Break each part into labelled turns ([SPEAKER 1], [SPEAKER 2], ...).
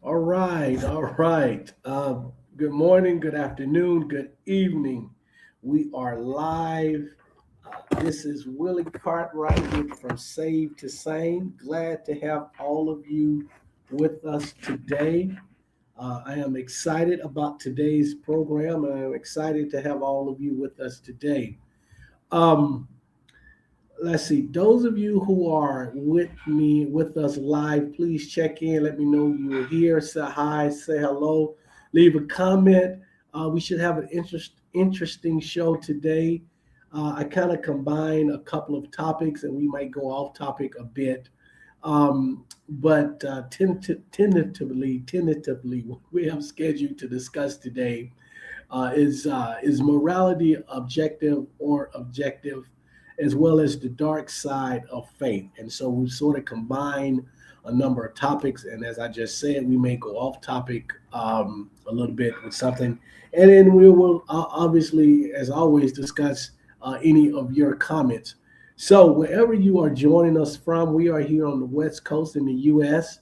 [SPEAKER 1] All right. Good morning, good afternoon, good evening. We are live. This is Willie Cartwright from Save to Sane. Glad to have all of you with us today. I am excited about today's program, and I'm excited to have all of you with us today. Um, let's see. Those of you who are with us live, please check in. Let me know you're here. Say hi, say hello, leave a comment. We should have an interesting show today. I kind of combine a couple of topics, and we might go off topic a bit. But tentatively, what we have scheduled to discuss today is morality objective or objective, as well as the dark side of faith. And so we sort of combine a number of topics. And as I just said, we may go off topic a little bit with something, and then we will obviously, as always, discuss any of your comments. So wherever you are joining us from, we are here on the West Coast in the U.S.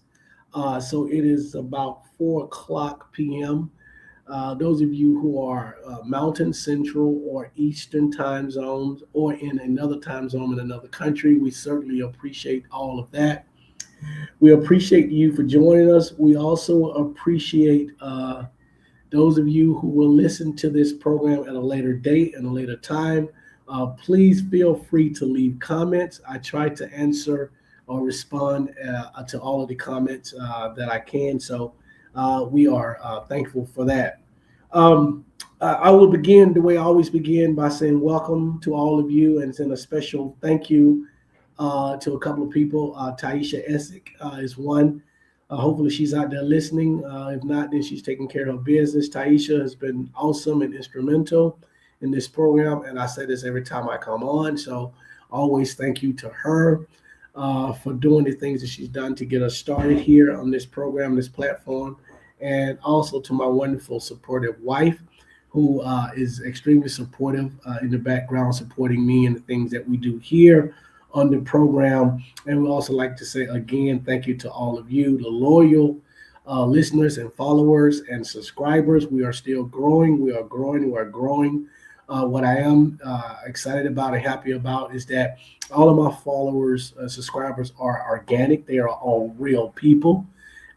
[SPEAKER 1] So it is about 4 o'clock p.m. Those of you who are Mountain, Central, or Eastern time zones, or in another time zone in another country, we certainly appreciate all of that. We appreciate you for joining us. We also appreciate those of you who will listen to this program at a later date and a later time. Please feel free to leave comments. I try to answer or respond to all of the comments that I can. So we are thankful for that. Um, I will begin the way I always begin by saying welcome to all of you and send a special thank you to a couple of people. Taisha Essick is one. Hopefully she's out there listening. If not, then she's taking care of her business. Taisha has been awesome and instrumental in this program, and I say this every time I come on. So always thank you to her for doing the things that she's done to get us started here on this program, this platform, and also to my wonderful supportive wife, who is extremely supportive in the background, supporting me and the things that we do here on the program. And we also like to say again, thank you to all of you, the loyal listeners and followers and subscribers. We are still growing. We are growing. We are growing. What I am excited about and happy about is that all of my followers, subscribers are organic. They are all real people.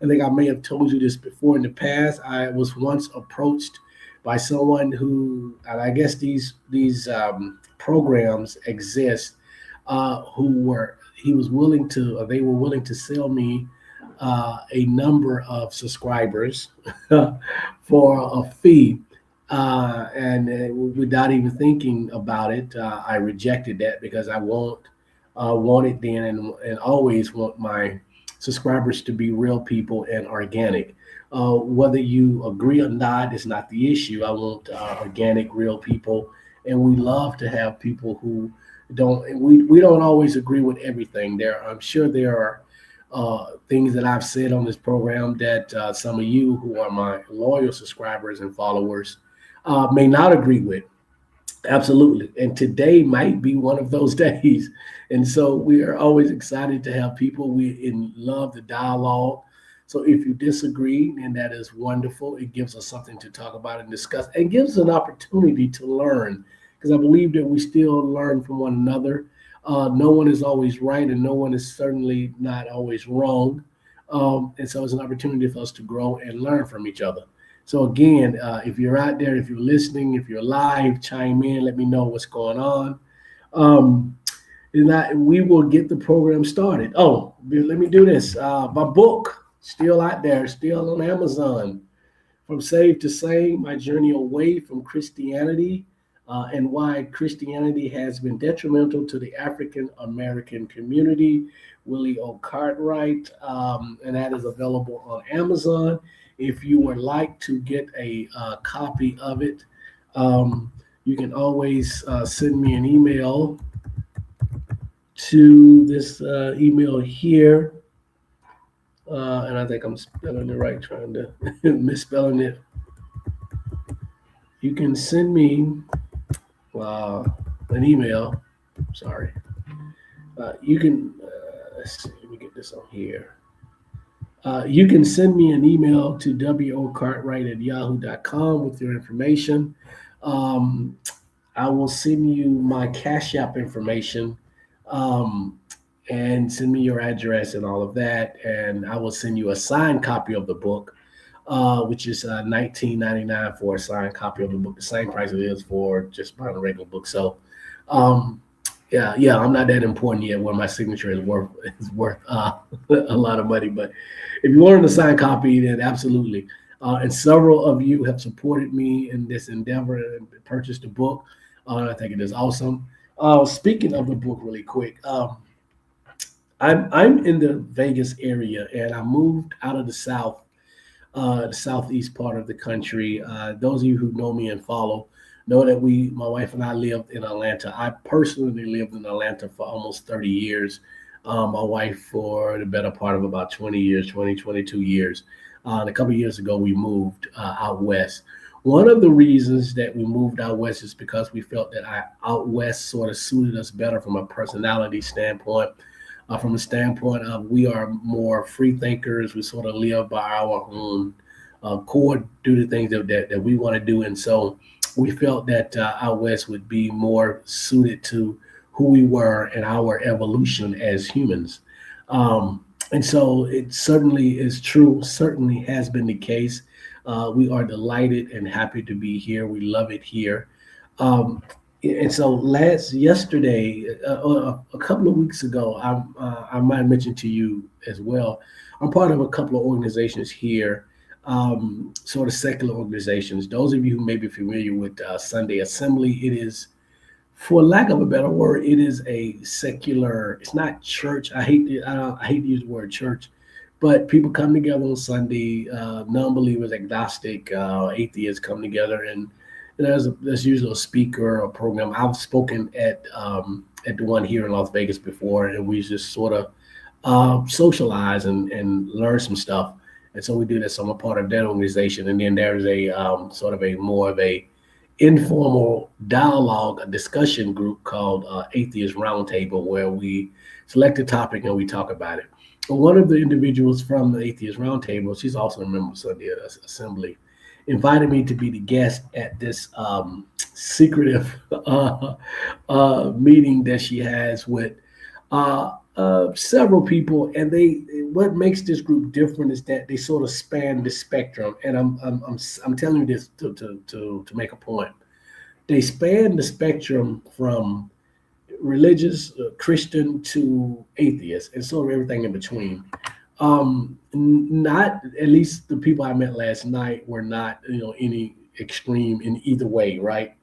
[SPEAKER 1] I think I may have told you this before in the past. I was once approached by someone who, and I guess these programs exist, who were he was willing to, or they were willing to sell me a number of subscribers for a fee. And without even thinking about it, I rejected that because I want it then and always want my subscribers to be real people and organic. Whether you agree or not is not the issue. I want organic, real people, and we love to have people who we don't always agree with everything. I'm sure there are things that I've said on this program that some of you who are my loyal subscribers and followers may not agree with. Absolutely. And today might be one of those days. And so we are always excited to have people. We love the dialogue. So if you disagree, then that is wonderful. It gives us something to talk about and discuss and gives us an opportunity to learn, because I believe that we still learn from one another. No one is always right, and no one is certainly not always wrong. And so it's an opportunity for us to grow and learn from each other. So again, if you're out there, if you're listening, if you're live, chime in. Let me know what's going on. Um, we will get the program started. Oh, let me do this. My book still out there, still on Amazon. From Save to Sane: My Journey Away from Christianity and Why Christianity Has Been Detrimental to the African American Community. Willie O. Cartwright, and that is available on Amazon. If you would like to get a copy of it, you can always send me an email to this email here. And I think I'm spelling it right, trying to misspelling it. You can send me an email. Sorry. You can, let's see, let me get this on here. You can send me an email to wocartwright@yahoo.com with your information. Um, I will send you my Cash App information, um, and send me your address and all of that. And I will send you a signed copy of the book, which is 19.99 for a signed copy of the book, the same price it is for just buying a regular book. So, um, yeah, I'm not that important yet where my signature is worth a lot of money. But if you wanted a signed copy, then absolutely. And several of you have supported me in this endeavor and purchased the book. I think it is awesome. Speaking of the book, really quick, I'm in the Vegas area, and I moved out of the southeast part of the country. Those of you who know me and follow know that my wife and I lived in Atlanta. I personally lived in Atlanta for almost 30 years. My wife for the better part of about 20 years, 22 years. And a couple of years ago, we moved out west. One of the reasons that we moved out west is because we felt that out west sort of suited us better from a personality standpoint, from a standpoint of we are more free thinkers. We sort of live by our own core, do the things that we want to do. And so we felt that out west would be more suited to who we were and our evolution as humans. And so it certainly is true, certainly has been the case. We are delighted and happy to be here. We love it here. Um, and so yesterday, a couple of weeks ago, I might mention to you as well. I'm part of a couple of organizations here, sort of secular organizations. Those of you who may be familiar with Sunday Assembly, it is, for lack of a better word, it is a secular. It's not church. I hate to use the word church, but people come together on Sunday. Non-believers, agnostic, atheists come together, and there's usually a speaker or a program. I've spoken at the one here in Las Vegas before, and we just sort of socialize and learn some stuff. And so we do this. So I'm a part of that organization, and then there's a sort of a more of a informal dialogue, a discussion group called Atheist Roundtable, where we select a topic and we talk about it. But one of the individuals from the Atheist Roundtable, she's also a member of Sunday Assembly, invited me to be the guest at this secretive meeting that she has with several people. And what makes this group different is that they sort of span the spectrum. And I'm telling you this to make a point. They span the spectrum from religious, Christian to atheist, and sort of everything in between. Not, at least the people I met last night were not, any extreme in either way, right?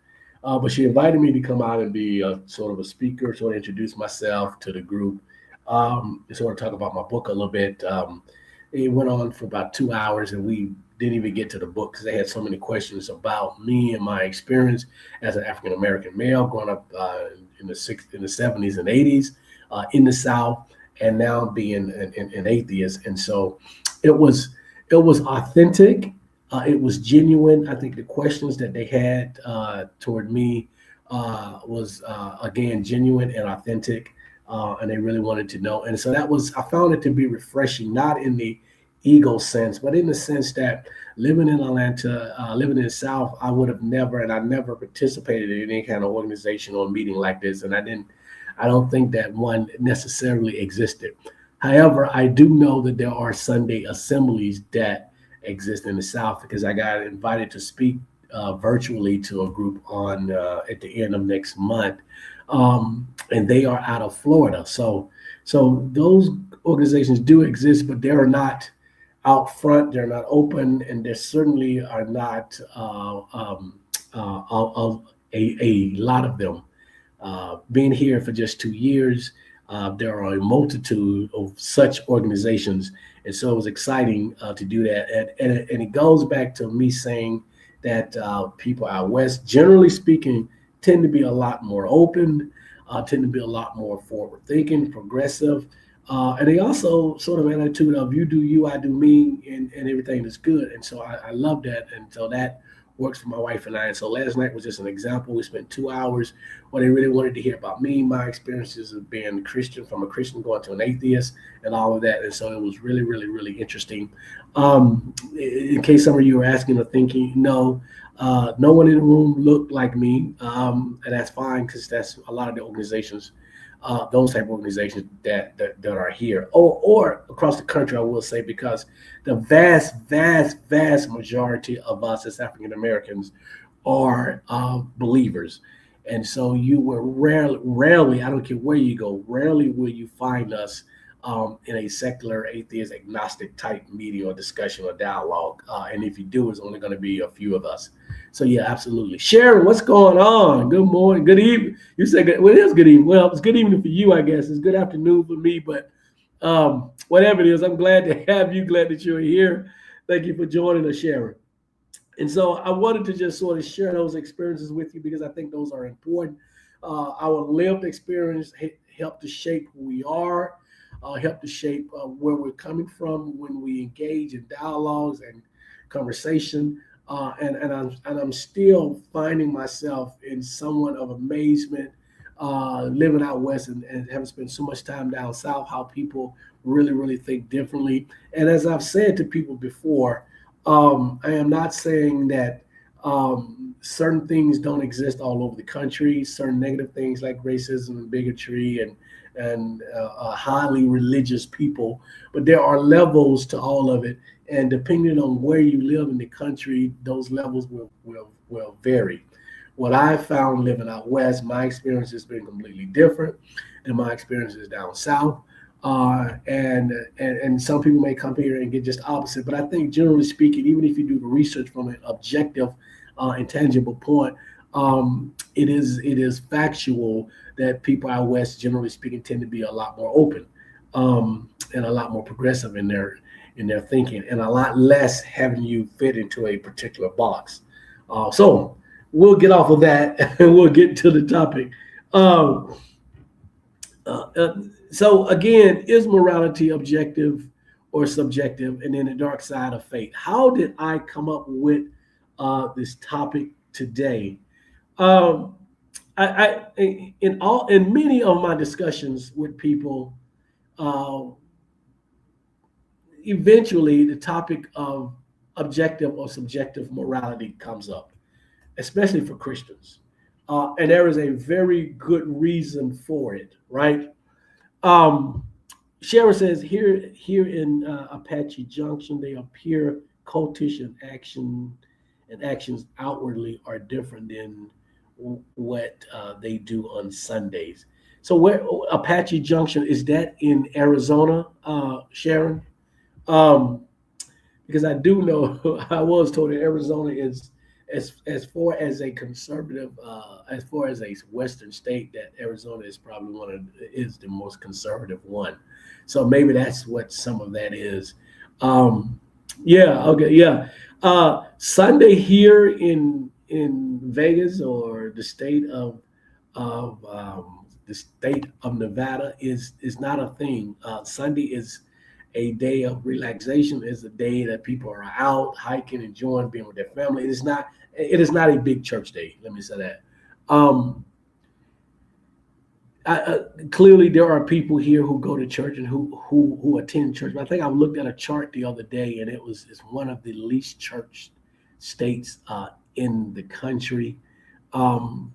[SPEAKER 1] But she invited me to come out and be sort of a speaker, sort of introduce myself to the group, sort of talk about my book a little bit. It went on for about 2 hours, and we didn't even get to the book because they had so many questions about me and my experience as an African American male growing up in the 70s and 80s in the South, and now being an atheist. And so it was authentic. It was genuine. I think the questions that they had toward me was again genuine and authentic, and they really wanted to know. And so I found it to be refreshing, not in the ego sense, but in the sense that living in Atlanta, living in the South, I never participated in any kind of organization or meeting like this, and I don't think that one necessarily existed. However, I do know that there are Sunday assemblies that exist in the South, because I got invited to speak virtually to a group on at the end of next month, and they are out of Florida. So those organizations do exist, but they are not out front. They're not open, and they certainly are not a lot of them. Being here for just 2 years, there are a multitude of such organizations. And so it was exciting to do that. And it goes back to me saying that people out west, generally speaking, tend to be a lot more open, tend to be a lot more forward thinking, progressive. And they also sort of an attitude of you do you, I do me, and everything is good. And so I love that. And so that works for my wife and I. And so last night was just an example. We spent 2 hours where they really wanted to hear about me, my experiences of being a Christian, from a Christian going to an atheist, and all of that. And so it was really, really, really interesting. In case some of you are asking or thinking, no, no one in the room looked like me, and that's fine because that's a lot of the organizations, those type of organizations that are here or across the country, I will say, because the vast majority of us as African Americans are believers. And so you will rarely, I don't care where you go, rarely will you find us in a secular, atheist, agnostic type meeting or discussion or dialogue. And if you do, it's only going to be a few of us. So yeah, absolutely. Sharon, what's going on? Good morning, good evening. You said good, well, it is good evening. Well, it's good evening for you, I guess. It's good afternoon for me, but whatever it is, I'm glad to have you. Glad that you're here. Thank you for joining us, Sharon. And so I wanted to just sort of share those experiences with you because I think those are important. Our lived experience help to shape who we are, help to shape where we're coming from when we engage in dialogues and conversation. And I'm still finding myself in somewhat of amazement, living out west and having spent so much time down south, how people really think differently. And as I've said to people before, I am not saying that certain things don't exist all over the country, certain negative things like racism and bigotry and highly religious people, but there are levels to all of it. And depending on where you live in the country, those levels will vary. What I found living out west, my experience has been completely different than my experiences down south. And some people may come here and get just opposite. But I think generally speaking, even if you do the research from an objective, intangible point, it is factual that people out west, generally speaking, tend to be a lot more open, and a lot more progressive in their thinking, and a lot less having you fit into a particular box. So we'll get off of that and we'll get to the topic. Um, so again, is morality objective or subjective? And then the dark side of faith. How did I come up with this topic today? Um, in many of my discussions with people, uh, eventually the topic of objective or subjective morality comes up, especially for Christians. And there is a very good reason for it, right? Um, Sharon says here in Apache Junction, they appear cultish and actions outwardly are different than what they do on Sundays. So where Apache Junction, is that in Arizona, Sharon? Um, because I do know I was told that Arizona is as far as a conservative, as far as a Western state, that Arizona is probably is the most conservative one. So maybe that's what some of that is. Um, yeah, okay, yeah. Sunday here in Vegas, or the state of Nevada, is not a thing. Sunday is a day of relaxation. Is a day that people are out hiking, enjoying being with their family. It is not a big church day. Let me say that. Um, Clearly, there are people here who go to church and who attend church. But I think I looked at a chart the other day, and it's one of the least church states in the country. Um,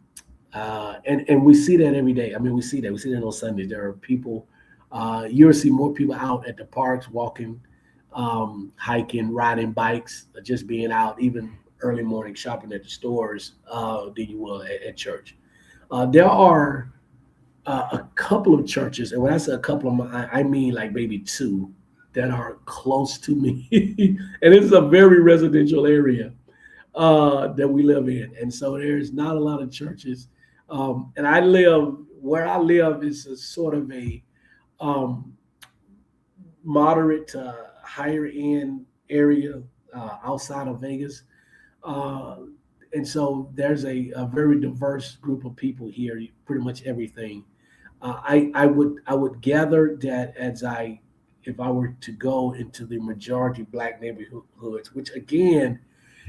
[SPEAKER 1] and we see that every day. I mean, we see that. We see that on Sundays. There are people. You'll see more people out at the parks, walking, hiking, riding bikes, just being out, even early morning shopping at the stores, than you will at church. There are a couple of churches, and when I say a couple of them, I mean like maybe two that are close to me, and it's a very residential area that we live in, and so there's not a lot of churches. And where I live is a sort of a um, moderate higher end area outside of Vegas. Uh, and so there's a very diverse group of people here, pretty much everything. I would gather that if I were to go into the majority black neighborhoods, which again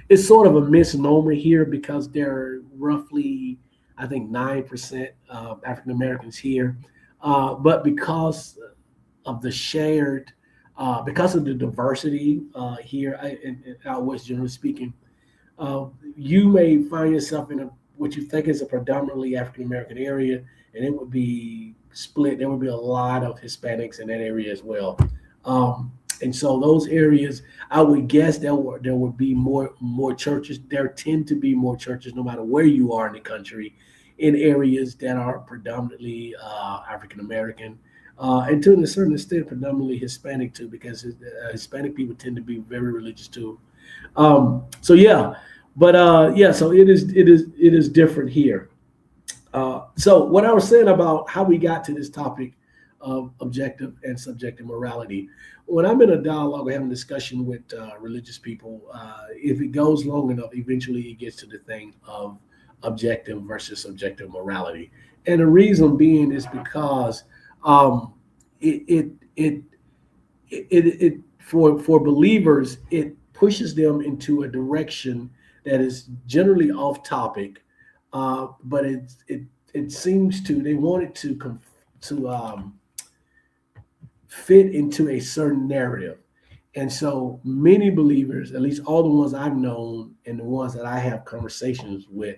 [SPEAKER 1] it's sort of a misnomer here because there are roughly, I think, 9% African Americans here. But of the shared, because of the diversity here in out west, generally speaking, uh, you may find yourself in what you think is a predominantly African American area, and it would be split. There would be a lot of Hispanics in that area as well. And so those areas, I would guess there would be more churches. There tend to be more churches, no matter where you are in the country, in areas that are predominantly African American, and to a certain extent, predominantly Hispanic too, because Hispanic people tend to be very religious too. So yeah, but yeah, so it is different here. So what I was saying about how we got to this topic of objective and subjective morality, when I'm in a dialogue or having a discussion with religious people, if it goes long enough, eventually it gets to the thing of objective versus subjective morality, and the reason being is because um, it, it it it for believers it pushes them into a direction that is generally off topic, but it seems to they want it to fit into a certain narrative. And so many believers, at least all the ones I've known and the ones that I have conversations with,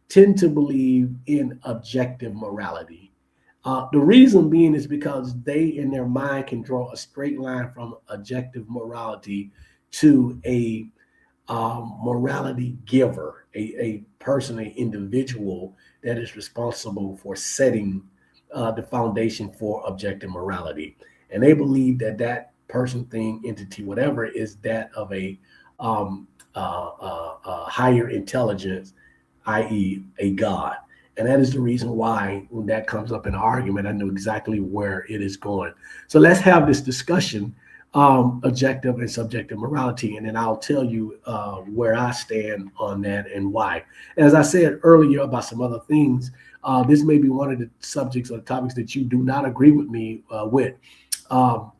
[SPEAKER 1] tend to believe in objective morality. The reason being is because they, in their mind, can draw a straight line from objective morality to a morality giver, a person, an individual that is responsible for setting the foundation for objective morality. And they believe that that person, thing, entity, whatever, is that of a higher intelligence, i.e., a God. And that is the reason why, when that comes up in an argument, I know exactly where it is going. So let's have this discussion, objective and subjective morality, and then I'll tell you where I stand on that and why. As I said earlier about some other things, this may be one of the subjects or topics that you do not agree with me with. Um,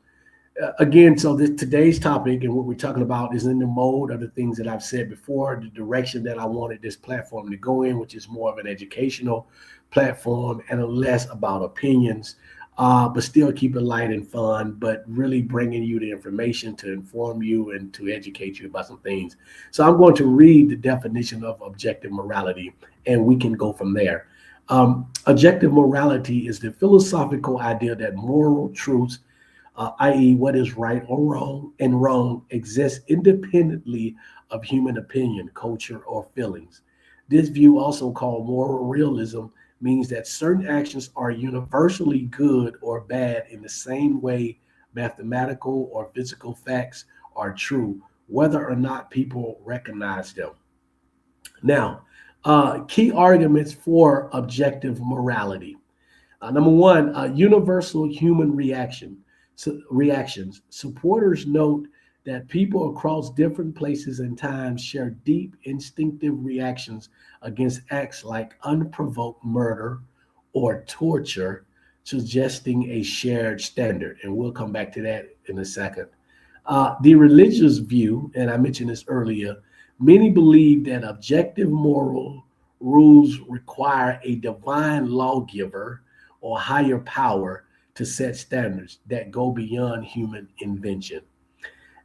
[SPEAKER 1] Again, so today's topic and what we're talking about is in the mode of the things that I've said before, the direction that I wanted this platform to go in, which is more of an educational platform and less about opinions, but still keep it light and fun, but really bringing you the information to inform you and to educate you about some things. So I'm going to read the definition of objective morality, and we can go from there. Objective morality is the philosophical idea that moral truths, i.e., what is right or wrong, and wrong exists independently of human opinion, culture, or feelings. This view, also called moral realism, means that certain actions are universally good or bad in the same way mathematical or physical facts are true, whether or not people recognize them. Now, key arguments for objective morality. Number one, universal human reactions. Supporters note that people across different places and times share deep instinctive reactions against acts like unprovoked murder or torture, suggesting a shared standard. And we'll come back to that in a second. The religious view, and I mentioned this earlier, many believe that objective moral rules require a divine lawgiver or higher power to set standards that go beyond human invention.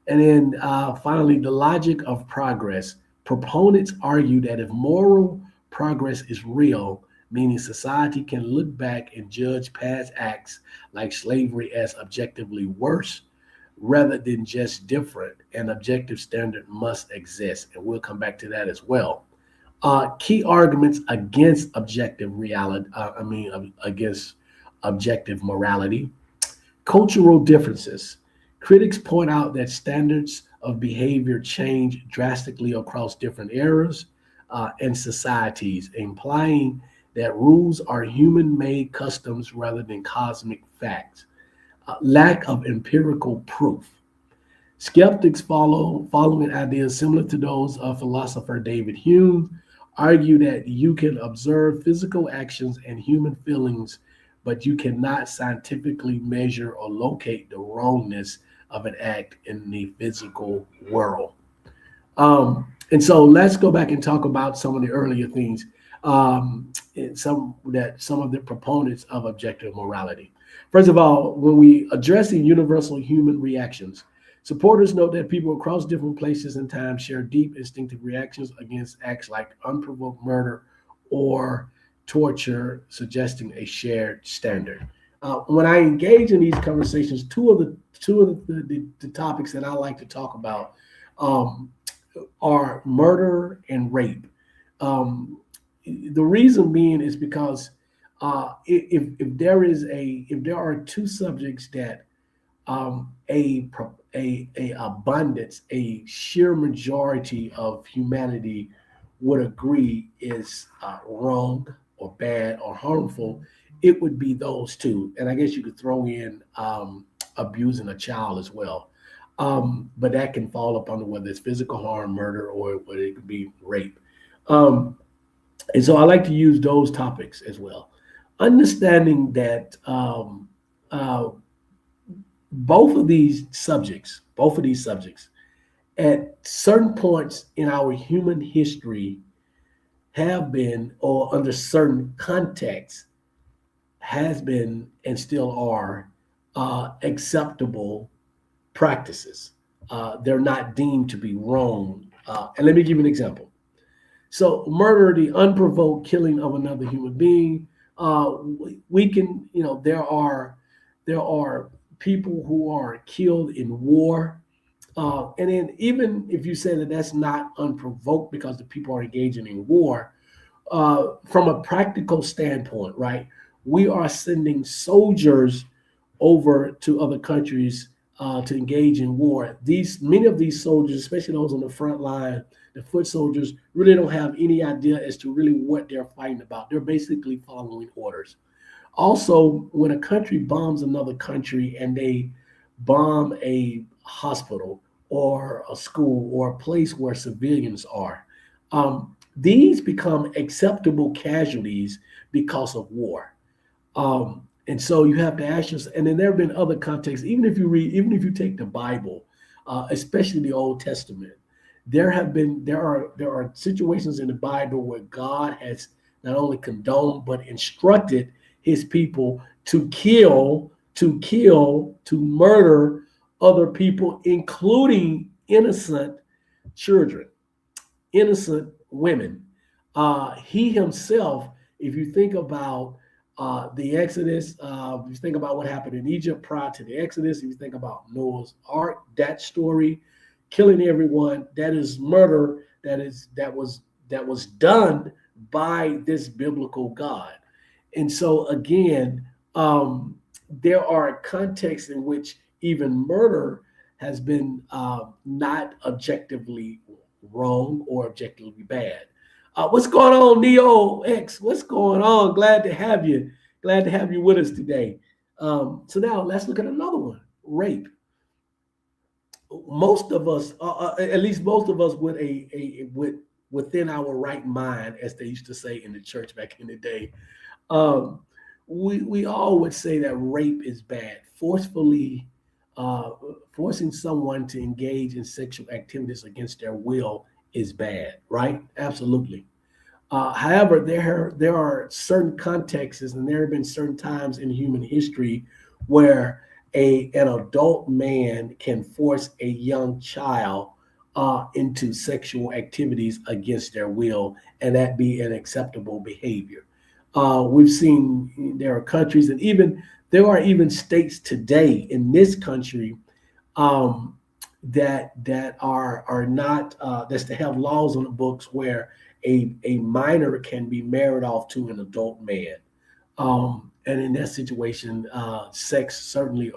[SPEAKER 1] And then finally, the logic of progress. Proponents argue that if moral progress is real, meaning society can look back and judge past acts like slavery as objectively worse rather than just different, an objective standard must exist. And we'll come back to that as well. Key arguments against objective reality, against objective morality. Cultural differences. Critics point out that standards of behavior change drastically across different eras and societies, implying that rules are human made customs rather than cosmic facts. Lack of empirical proof. Skeptics following ideas similar to those of philosopher David Hume argue that you can observe physical actions and human feelings, but you cannot scientifically measure or locate the wrongness of an act in the physical world. And so let's go back and talk about some of the earlier things, and some of the proponents of objective morality. First of all, when we address the universal human reactions, supporters note that people across different places and times share deep instinctive reactions against acts like unprovoked murder or torture, suggesting a shared standard. When I engage in these conversations, two of the topics that I like to talk about um, are murder and rape. Um, the reason being is because if there are two subjects that a abundance, a sheer majority of humanity would agree is wrong or bad or harmful, it would be those two. And I guess you could throw in abusing a child as well. But that can fall up under whether it's physical harm, murder, or whether it could be rape. Um, and so I like to use those topics as well. Understanding that uh, both of these subjects, at certain points in our human history, have been, or under certain contexts, has been and still are acceptable practices. They're not deemed to be wrong. And let me give you an example. So, murder, the unprovoked killing of another human being, we can, there are people who are killed in war. And then, even if you say that that's not unprovoked because the people are engaging in war, from a practical standpoint, right? We are sending soldiers over to other countries to engage in war. These Many of these soldiers, especially those on the front line, the foot soldiers, really don't have any idea as to really what they're fighting about. They're basically following orders. Also, when a country bombs another country and they bomb a hospital or a school or a place where civilians are, these become acceptable casualties because of war. And so you have to ask yourself, and then there have been other contexts, even if you take the Bible, especially the Old Testament, there are situations in the Bible where God has not only condoned but instructed his people to murder other people, including innocent children, innocent women. He himself, if you think about the Exodus, if you think about what happened in Egypt prior to the Exodus, if you think about Noah's Ark, that story, killing everyone, that is murder. That was done by this biblical God. And so again, there are contexts in which even murder has been not objectively wrong or objectively bad. What's going on, Neo X? What's going on? Glad to have you. Glad to have you with us today. So now let's look at another one: rape. Most of us, at least most of us, within our right mind, as they used to say in the church back in the day, um, we all would say that rape is bad. Uh, Forcing someone to engage in sexual activities against their will is bad, right? Absolutely. However, there are certain contexts, and there have been certain times in human history where an adult man can force a young child into sexual activities against their will, and that be an acceptable behavior. We've seen there are countries, and even there are even states today in this country um, that are not that's to have laws on the books where a minor can be married off to an adult man. And in that situation, sex certainly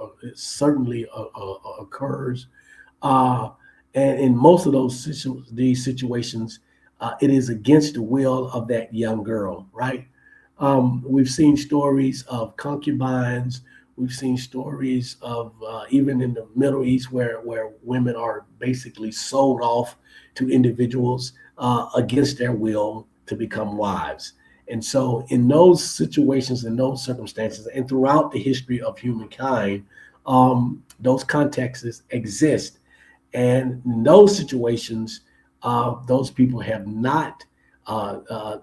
[SPEAKER 1] occurs. Uh, and in most of these situations, it is against the will of that young girl, right? We've seen stories of concubines. We've seen stories of even in the Middle East where women are basically sold off to individuals against their will to become wives. And so, in those situations, in those circumstances, and throughout the history of humankind, those contexts exist. And in those situations, those people have not,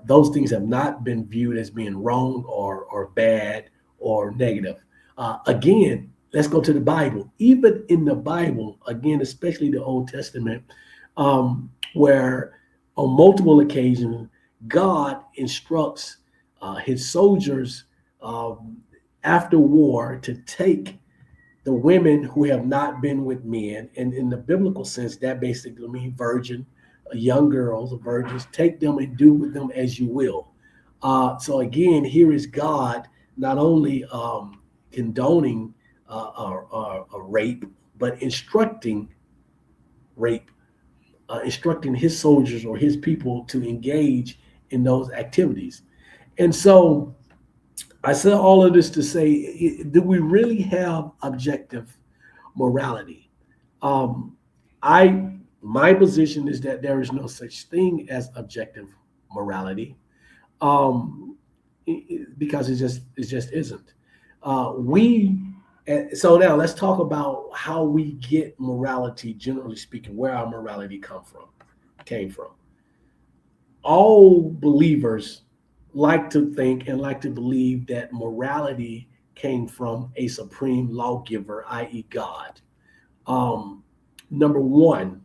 [SPEAKER 1] those things have not been viewed as being wrong or bad or negative. Again, let's go to the Bible. Even in the Bible, again, especially the Old Testament, where on multiple occasions, God instructs his soldiers after war to take the women who have not been with men. And in the biblical sense, that basically means virgin, young girls, virgins, take them and do with them as you will. So again, here is God not only condoning a rape, but instructing rape, instructing his soldiers or his people to engage in those activities. And so I said all of this to say, do we really have objective morality? Um, I My position is that there is no such thing as objective morality, um, because it just isn't. We So now let's talk about how we get morality, generally speaking, where our morality came from. All believers like to think and like to believe that morality came from a supreme lawgiver, i.e., God. Um, Number one,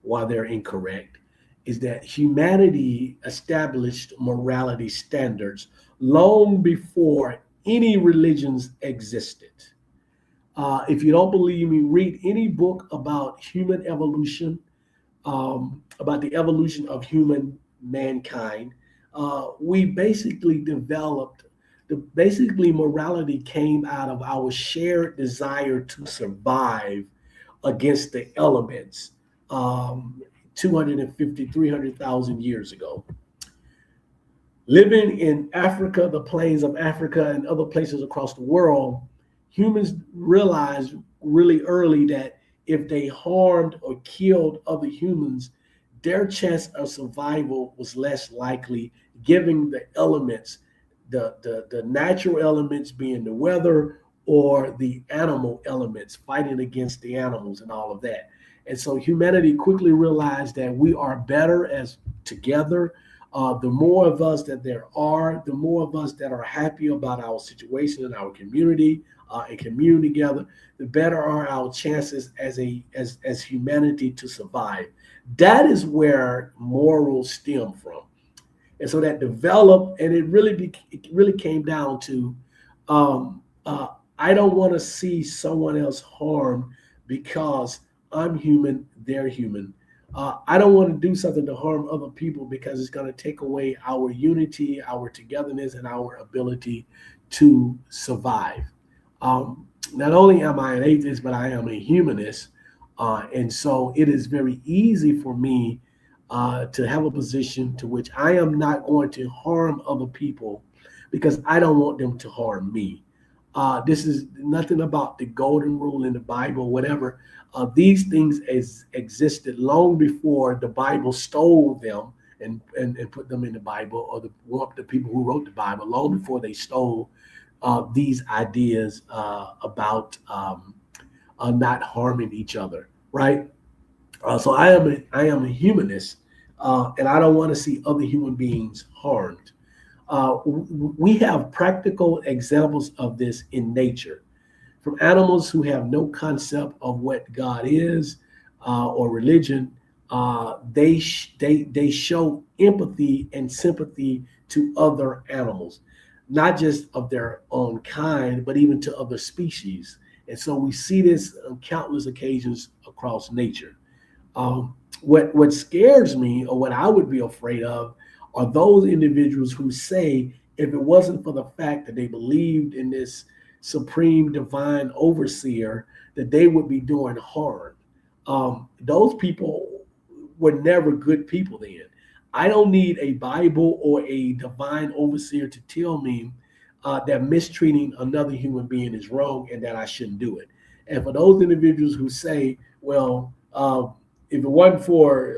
[SPEAKER 1] while they're incorrect, is that humanity established morality standards long before any religions existed. If you don't believe me, read any book about human evolution, about the evolution of human mankind. We basically developed basically morality came out of our shared desire to survive against the elements, um, 250, 300,000 years ago. Living in Africa, the plains of Africa, and other places across the world, humans realized really early that if they harmed or killed other humans, their chance of survival was less likely, given the elements, the natural elements being the weather or the animal elements, fighting against the animals and all of that. And so humanity quickly realized that we are better as together. The more of us that there are, the more of us that are happy about our situation and our community, and commune together, the better are our chances as humanity to survive. That is where morals stem from, and so that developed, and it really came down to, um, uh, I don't want to see someone else harmed because I'm human, they're human. I don't want to do something to harm other people because it's going to take away our unity, our togetherness, and our ability to survive. Not only am I an atheist, but I am a humanist. And so it is very easy for me to have a position to which I am not going to harm other people because I don't want them to harm me. This is nothing about the golden rule in the Bible, whatever. These things existed long before the Bible stole them and put them in the Bible, or the people who wrote the Bible, long before they stole these ideas about not harming each other, right? So I am a humanist, and I don't want to see other human beings harmed. We have practical examples of this in nature, from animals who have no concept of what God is or religion. They show empathy and sympathy to other animals, not just of their own kind, but even to other species. And so we see this on countless occasions across nature. What scares me, or what I would be afraid of, are those individuals who say if it wasn't for the fact that they believed in this supreme divine overseer, that they would be doing harm. Those people were never good people then. I don't need a Bible or a divine overseer to tell me that mistreating another human being is wrong and that I shouldn't do it. And for those individuals who say, well, if it wasn't for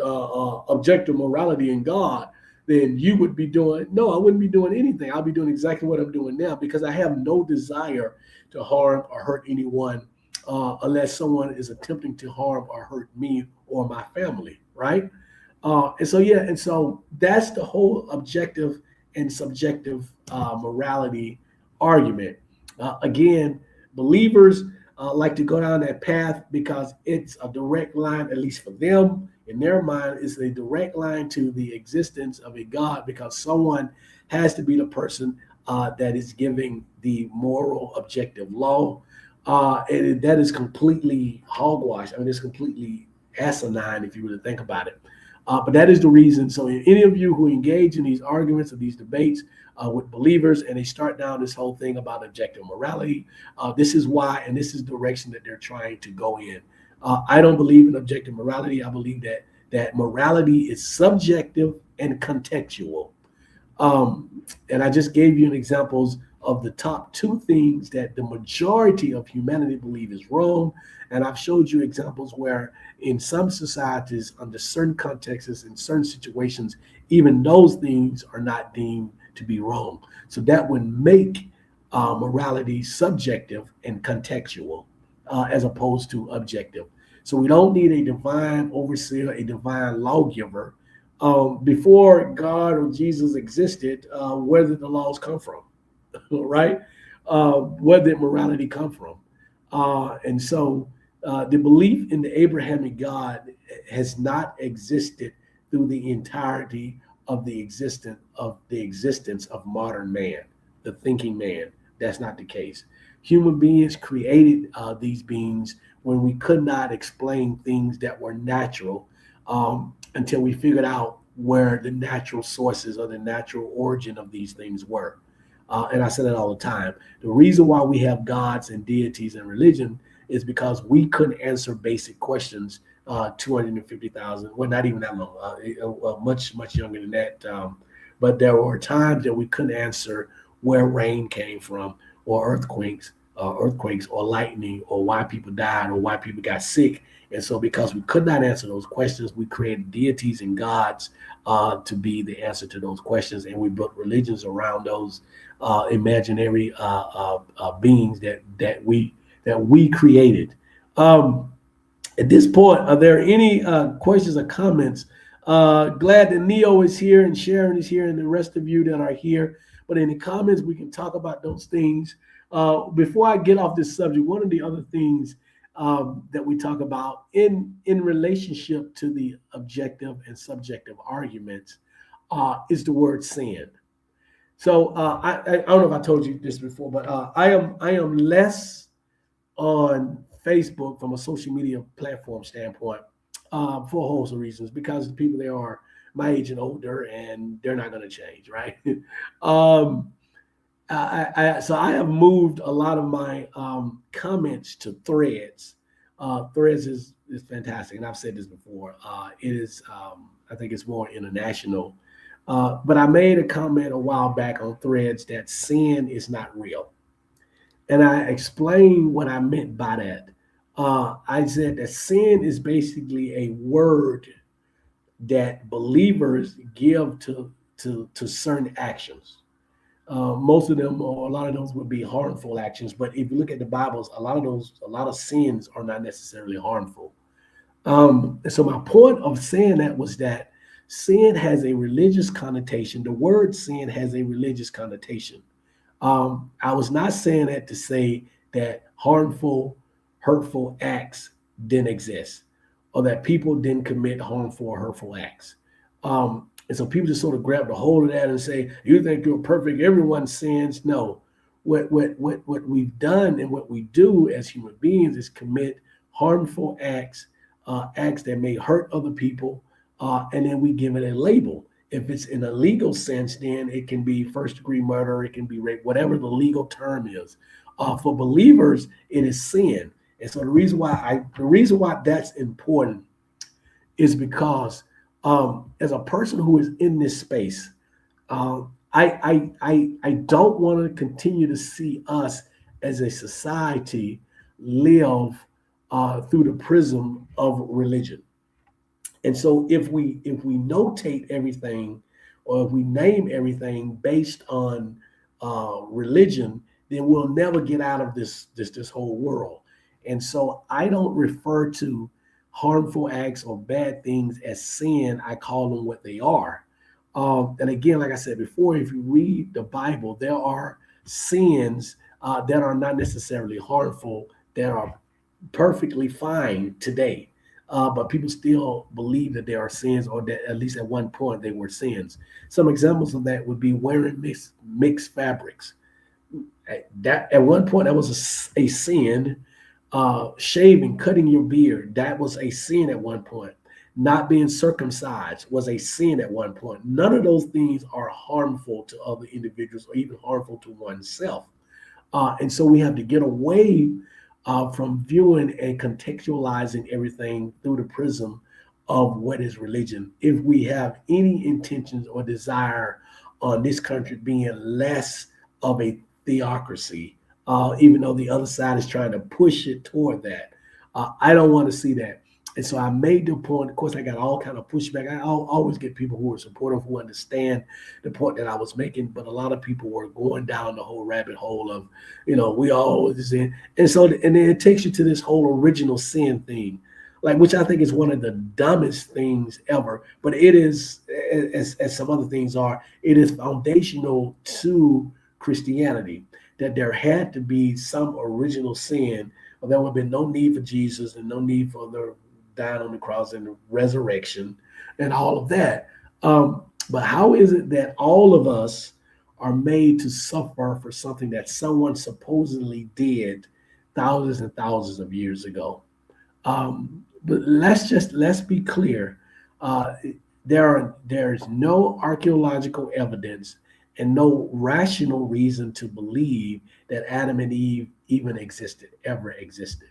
[SPEAKER 1] objective morality in God, then you would be doing, no, I wouldn't be doing anything. I'll be doing exactly what I'm doing now because I have no desire to harm or hurt anyone unless someone is attempting to harm or hurt me or my family, right? And so that's the whole objective and subjective morality argument. Again, believers like to go down that path because it's a direct line, at least for them, in their mind, is a direct line to the existence of a God, because someone has to be the person that is giving the moral objective law. And that is completely hogwash. I mean, it's completely asinine if you really think about it. But that is the reason. So, any of you who engage in these arguments or these debates with believers, and they start down this whole thing about objective morality, this is why, and this is the direction that they're trying to go in. I don't believe in objective morality. I believe that morality is subjective and contextual. And I just gave you an examples of the top two things that the majority of humanity believe is wrong. And I've showed you examples where in some societies, under certain contexts, in certain situations, even those things are not deemed to be wrong. So that would make morality subjective and contextual as opposed to objective. So we don't need a divine overseer, a divine lawgiver. Before God or Jesus existed, where did the laws come from? Right? Where did morality come from? And so the belief in the Abrahamic God has not existed through the entirety of the existence of modern man, the thinking man. That's not the case. Human beings created these beings when we could not explain things that were natural, until we figured out where the natural sources or the natural origin of these things were. And I say that all the time. The reason why we have gods and deities and religion is because we couldn't answer basic questions 250,000, well, not even that long, much, much younger than that. But there were times that we couldn't answer where rain came from, or earthquakes or lightning, or why people died or why people got sick. And so because we could not answer those questions, we created deities and gods to be the answer to those questions. And we built religions around those imaginary beings that we created. Um, at this point, are there any questions or comments? Glad that Neo is here and Sharon is here and the rest of you that are here. But in the comments, we can talk about those things. Before I get off this subject, one of the other things that we talk about in relationship to the objective and subjective arguments is the word sin. So I don't know if I told you this before, but I am less on Facebook from a social media platform standpoint for a host of reasons, because the people there are my age and older, and they're not going to change, right? um, so I have moved a lot of my comments to Threads. Threads is fantastic, and I've said this before. It is, I think it's more international. But I made a comment a while back on Threads that sin is not real. And I explained what I meant by that. I said that sin is basically a word that believers give to certain actions. Most of them, or a lot of those, would be harmful actions. But if you look at the Bibles, a lot of sins are not necessarily harmful. And so my point of saying that was that sin has a religious connotation. The word sin has a religious connotation. I was not saying that to say that harmful, hurtful acts didn't exist, or that people didn't commit harmful or hurtful acts. And so people just sort of grab the hold of that and say, "You think you're perfect? Everyone sins." No, what we've done and what we do as human beings is commit harmful acts, acts that may hurt other people, and then we give it a label. If it's in a legal sense, then it can be first degree murder, it can be rape, whatever the legal term is. For believers, it is sin. And so the reason why that's important is because as a person who is in this space, I don't want to continue to see us as a society live through the prism of religion. And so if we notate everything, or if we name everything based on religion, then we'll never get out of this whole world. And so I don't refer to harmful acts or bad things as sin, I call them what they are. And again, like I said before, if you read the Bible, there are sins that are not necessarily harmful, that are perfectly fine today. But people still believe that there are sins, or that at least at one point they were sins. Some examples of that would be wearing mixed fabrics. That at one point that was a sin. Shaving, cutting your beard, that was a sin at one point. Not being circumcised was a sin at one point. None of those things are harmful to other individuals or even harmful to oneself. And so we have to get away from viewing and contextualizing everything through the prism of what is religion. If we have any intentions or desire on this country being less of a theocracy, even though the other side is trying to push it toward that, I don't want to see that. And so I made the point. Of course, I got all kind of pushback. I always get people who are supportive, who understand the point that I was making, but a lot of people were going down the whole rabbit hole of, we always in. And so, and then it takes you to this whole original sin thing, like, which I think is one of the dumbest things ever. But it is, as some other things are, it is foundational to Christianity, that there had to be some original sin, or there would have been no need for Jesus and no need for the dying on the cross and the resurrection and all of that. But how is it that all of us are made to suffer for something that someone supposedly did thousands and thousands of years ago? But let's be clear. There's no archaeological evidence and no rational reason to believe that Adam and Eve ever existed.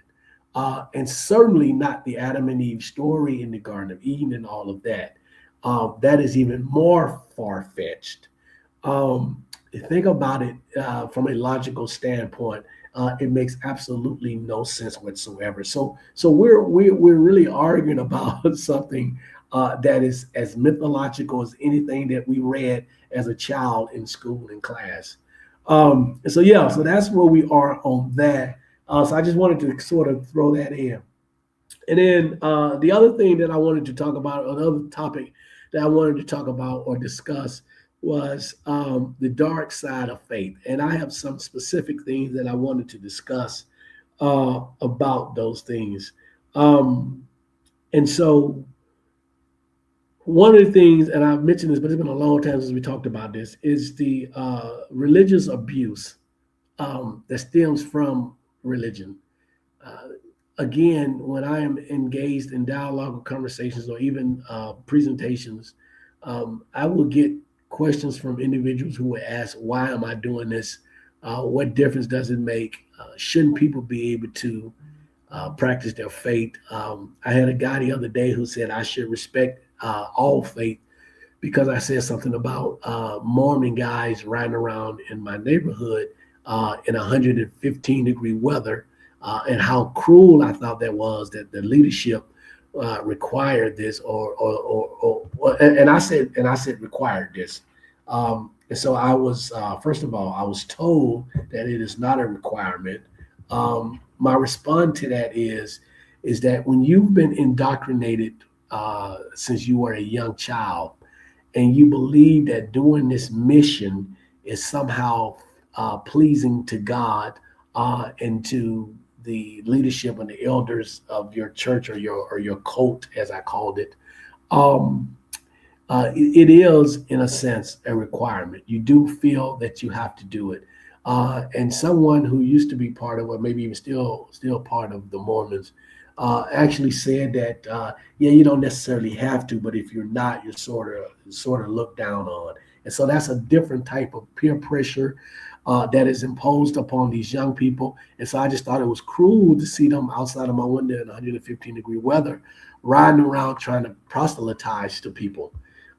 [SPEAKER 1] And certainly not the Adam and Eve story in the Garden of Eden and all of that. That is even more far-fetched. Think about it from a logical standpoint. It makes absolutely no sense whatsoever. So we're really arguing about something that is as mythological as anything that we read as a child in school in class. So that's where we are on that. So I just wanted to sort of throw that in. And then the other thing that I wanted to talk about, another topic that I wanted to talk about or discuss, was the dark side of faith. And I have some specific things that I wanted to discuss about those things. And so one of the things, and I've mentioned this, but it's been a long time since we talked about this, is the religious abuse that stems from religion. Uh, Again, when I am engaged in dialogue or conversations or even presentations, I will get questions from individuals who will ask, "Why am I doing this? What difference does it make? Shouldn't people be able to practice their faith?" I had a guy the other day who said I should respect all faith because I said something about Mormon guys riding around in my neighborhood in 115-degree weather, and how cruel I thought that was, that the leadership required this, and I said required this. And so I was, first of all, I was told that it is not a requirement. My response to that is that when you've been indoctrinated since you were a young child, and you believe that doing this mission is somehow pleasing to God and to the leadership and the elders of your church or your cult, as I called it, it is in a sense a requirement. You do feel that you have to do it. And someone who used to be part of, or maybe even still part of the Mormons, actually said that yeah, you don't necessarily have to, but if you're not, you're sort of looked down on. And so that's a different type of peer pressure that is imposed upon these young people. And so I just thought it was cruel to see them outside of my window in 115-degree weather, riding around trying to proselytize to people.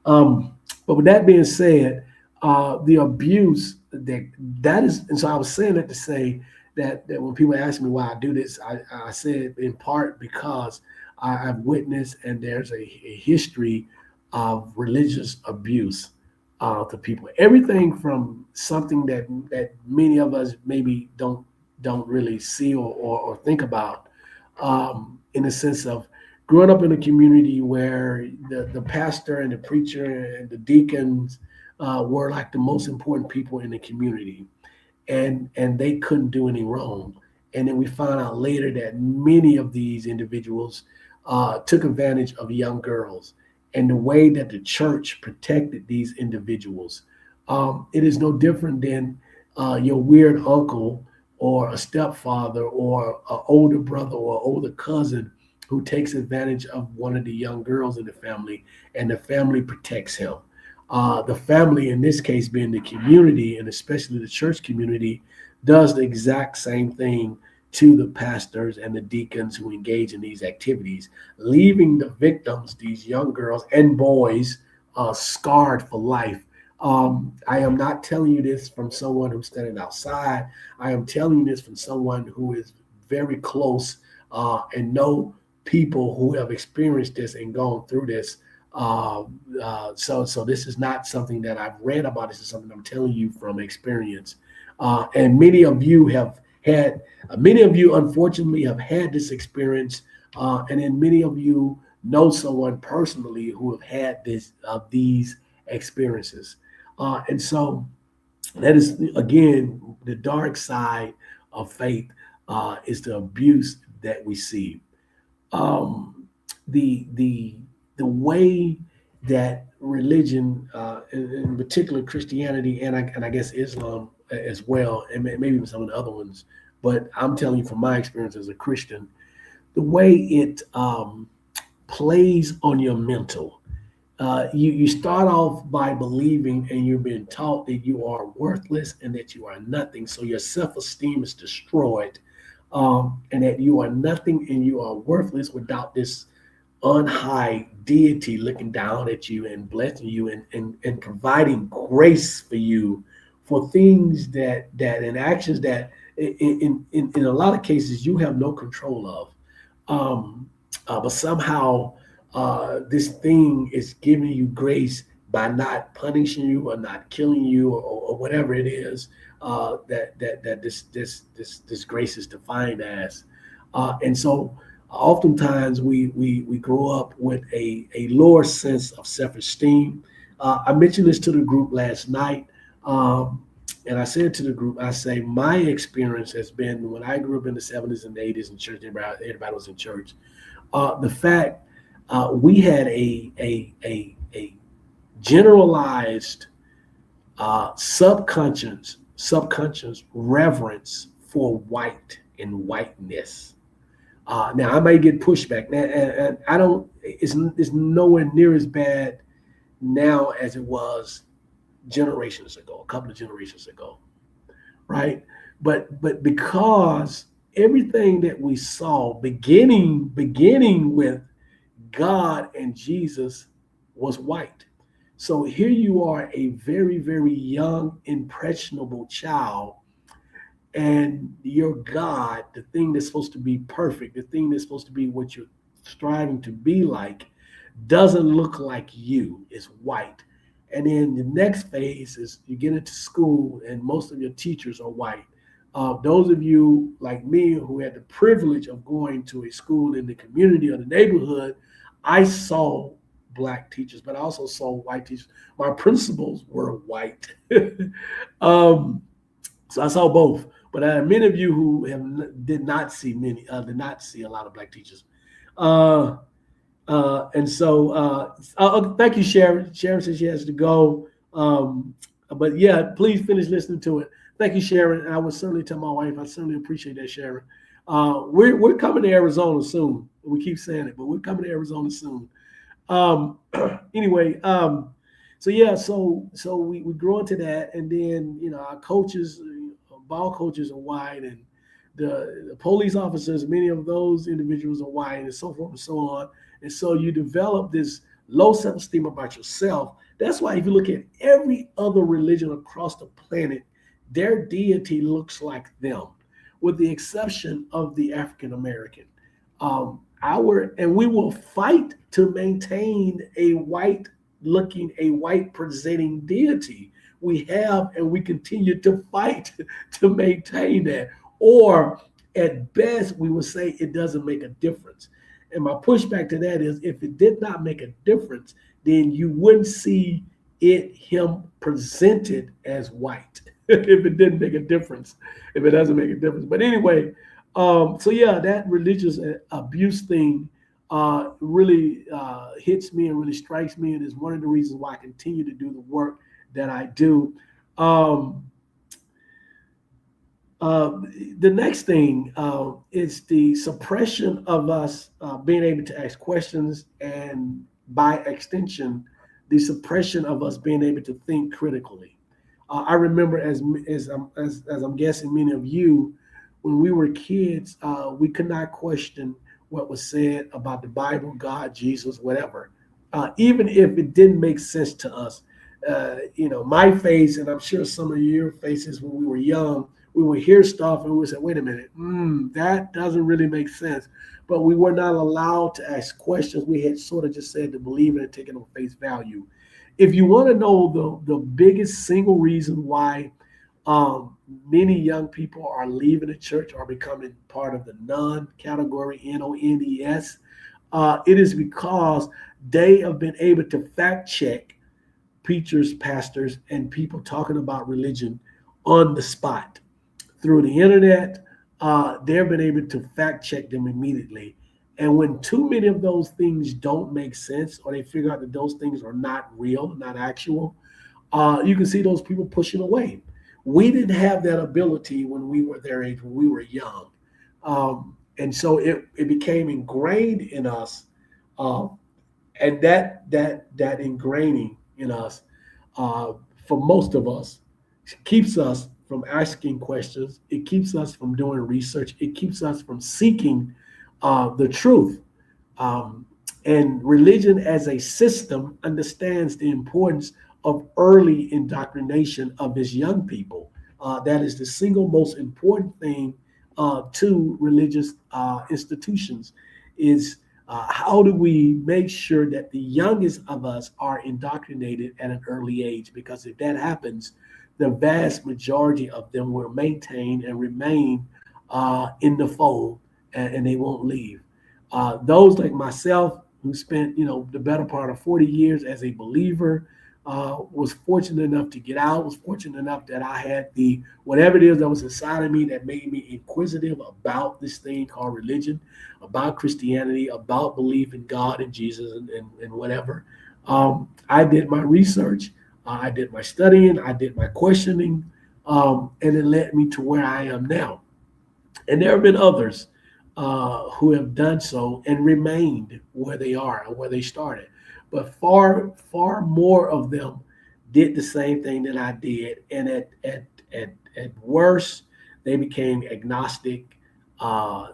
[SPEAKER 1] But with that being said, the abuse that is, and so I was saying that to say that when people ask me why I do this, I said in part because I've witnessed, and there's a history of religious abuse to people. Everything from something that many of us maybe don't really see or think about, in the sense of growing up in a community where the pastor and the preacher and the deacons were like the most important people in the community, and they couldn't do any wrong. And then we found out later that many of these individuals took advantage of young girls, and the way that the church protected these individuals. It is no different than your weird uncle or a stepfather or an older brother or older cousin who takes advantage of one of the young girls in the family, and the family protects him. The family, in this case, being the community, and especially the church community, does the exact same thing to the pastors and the deacons who engage in these activities, leaving the victims, these young girls and boys, scarred for life. I am not telling you this from someone who's standing outside. I am telling you this from someone who is very close and know people who have experienced this and gone through this. So this is not something that I've read about. This is something I'm telling you from experience. And many of you unfortunately have had this experience, and then many of you know someone personally who have had these experiences. And so that is again the dark side of faith, is the abuse that we see. Um, the way that religion, in particular Christianity, and I guess Islam as well, and maybe even some of the other ones, but I'm telling you from my experience as a Christian, the way it plays on your mental. You start off by believing and you're being taught that you are worthless and that you are nothing. So your self-esteem is destroyed, and that you are nothing and you are worthless without this on high deity looking down at you and blessing you and providing grace for you for things that and actions that in a lot of cases you have no control of. But somehow this thing is giving you grace by not punishing you or not killing you, or whatever it is that this grace is defined as. And so oftentimes we grow up with a lower sense of self-esteem. I mentioned this to the group last night, and I said to the group, I say my experience has been when I grew up in the 70s and 80s in church. Everybody was in church. The fact we had a generalized subconscious reverence for white and whiteness. Now I might get pushback, and I don't. It's nowhere near as bad now as it was generations ago, a couple of generations ago, right? But because everything that we saw, beginning with God and Jesus, was white. So here you are, a very, very young, impressionable child, and your God, the thing that's supposed to be perfect, the thing that's supposed to be what you're striving to be like, doesn't look like you. It's white. And then the next phase is you get into school, and most of your teachers are white. Those of you like me who had the privilege of going to a school in the community or the neighborhood, I saw black teachers, but I also saw white teachers. My principals were white. So I saw both. But many of you who did not see a lot of black teachers. And so thank you, Sharon. Sharon says she has to go. But yeah, please finish listening to it. Thank you, Sharon. And I would certainly tell my wife, I certainly appreciate that, Sharon. We're coming to Arizona soon. We keep saying it, but we're coming to Arizona soon. Anyway, so yeah, so we grow into that, and then our coaches, ball coaches are white, and the police officers, many of those individuals are white, and so forth and so on. And so you develop this low self-esteem about yourself. That's why if you look at every other religion across the planet, their deity looks like them, with the exception of the African American. And we will fight to maintain a white presenting deity. We have, and we continue to fight to maintain that. Or at best, we would say it doesn't make a difference. And my pushback to that is, if it did not make a difference, then you wouldn't see him presented as white. If it didn't make a difference, if it doesn't make a difference. But anyway, so yeah, that religious abuse thing really hits me and really strikes me, and is one of the reasons why I continue to do the work that I do. Um, uh, the next thing is the suppression of us being able to ask questions, and by extension, the suppression of us being able to think critically. I remember, as I'm guessing many of you, when we were kids, we could not question what was said about the Bible, God, Jesus, whatever, even if it didn't make sense to us. My face, and I'm sure some of your faces when we were young, we would hear stuff and we would say, wait a minute, that doesn't really make sense. But we were not allowed to ask questions. We had sort of just said to believe it and take it on face value. If you want to know the biggest single reason why many young people are leaving the church or becoming part of the non category, NONES, it is because they have been able to fact check preachers, pastors, and people talking about religion on the spot through the internet. They've been able to fact check them immediately. And when too many of those things don't make sense, or they figure out that those things are not real, not actual, you can see those people pushing away. We didn't have that ability when we were their age, when we were young. And so it became ingrained in us. And that ingraining in us, for most of us, keeps us from asking questions. It keeps us from doing research. It keeps us from seeking the truth. And religion as a system understands the importance of early indoctrination of its young people. That is the single most important thing to religious institutions, is how do we make sure that the youngest of us are indoctrinated at an early age? Because if that happens, the vast majority of them will maintain and remain in the fold, and they won't leave. Those like myself, who spent the better part of 40 years as a believer, was fortunate enough to get out, was fortunate enough that I had the whatever it is that was inside of me that made me inquisitive about this thing called religion, about Christianity, about belief in God and Jesus, and whatever. I did my research, I did my studying, I did my questioning, and it led me to where I am now. And there have been others who have done so and remained where they are and where they started. But far, far more of them did the same thing that I did. And at worst, they became agnostic, uh,